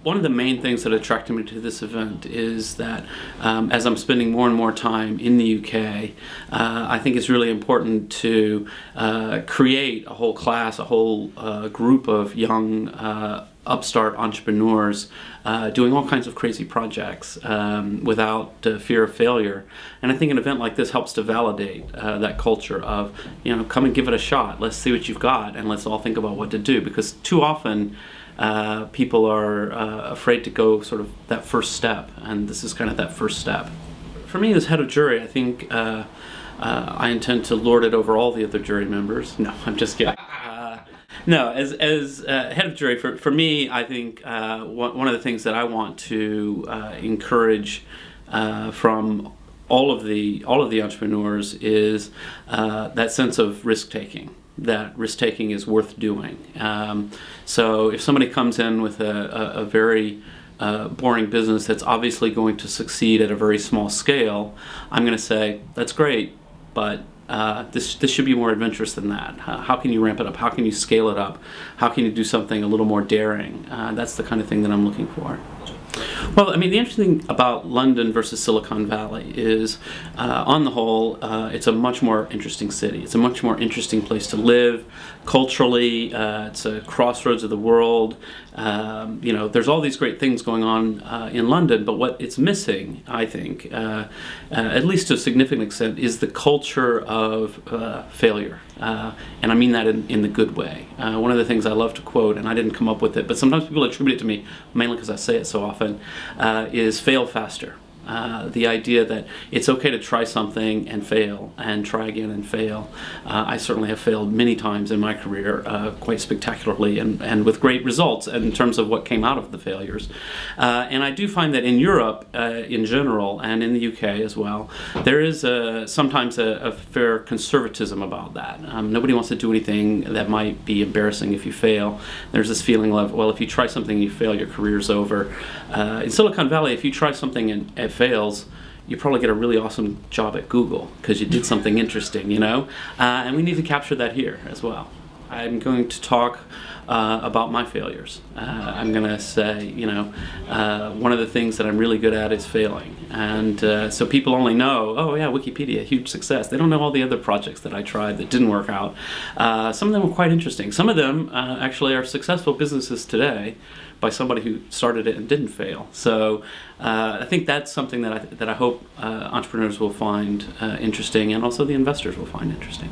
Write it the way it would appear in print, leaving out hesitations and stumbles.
one of the main things that attracted me to this event is that as I'm spending more and more time in the UK, I think it's really important to create a whole class, a whole group of young upstart entrepreneurs doing all kinds of crazy projects without fear of failure. And I think an event like this helps to validate that culture of, you know, come and give it a shot. Let's see what you've got and let's all think about what to do. Because too often people are afraid to go sort of that first step, and this is kind of that first step. For me as head of jury, I think I intend to lord it over all the other jury members. No, I'm just kidding. No, as head of jury, for me, I think one of the things that I want to encourage from all of the entrepreneurs is that sense of risk taking. That risk taking is worth doing. So if somebody comes in with a very boring business that's obviously going to succeed at a very small scale, I'm going to say that's great, but this should be more adventurous than that. How can you ramp it up? How can you scale it up? How can you do something a little more daring? That's the kind of thing that I'm looking for. Well, I mean, the interesting thing about London versus Silicon Valley is, on the whole, it's a much more interesting city. It's a much more interesting place to live. Culturally, it's a crossroads of the world. You know, there's all these great things going on in London, but what it's missing, I think, at least to a significant extent, is the culture of failure. And I mean that in the good way. One of the things I love to quote, and I didn't come up with it, but sometimes people attribute it to me, mainly because I say it so often, is fail faster. The idea that it's okay to try something and fail, and try again and fail. I certainly have failed many times in my career, quite spectacularly, and with great results in terms of what came out of the failures. And I do find that in Europe, in general, and in the UK as well, there is sometimes a fair conservatism about that. Nobody wants to do anything that might be embarrassing if you fail. There's this feeling of, well, if you try something and you fail, your career's over. In Silicon Valley, if you try something and it fails, you probably get a really awesome job at Google because you did something interesting, you know? And we need to capture that here as well. I'm going to talk about my failures. I'm going to say, you know, one of the things that I'm really good at is failing. And so people only know, oh yeah, Wikipedia, huge success. They don't know all the other projects that I tried that didn't work out. Some of them were quite interesting. Some of them actually are successful businesses today by somebody who started it and didn't fail. So I think that's something that I hope entrepreneurs will find interesting, and also the investors will find interesting.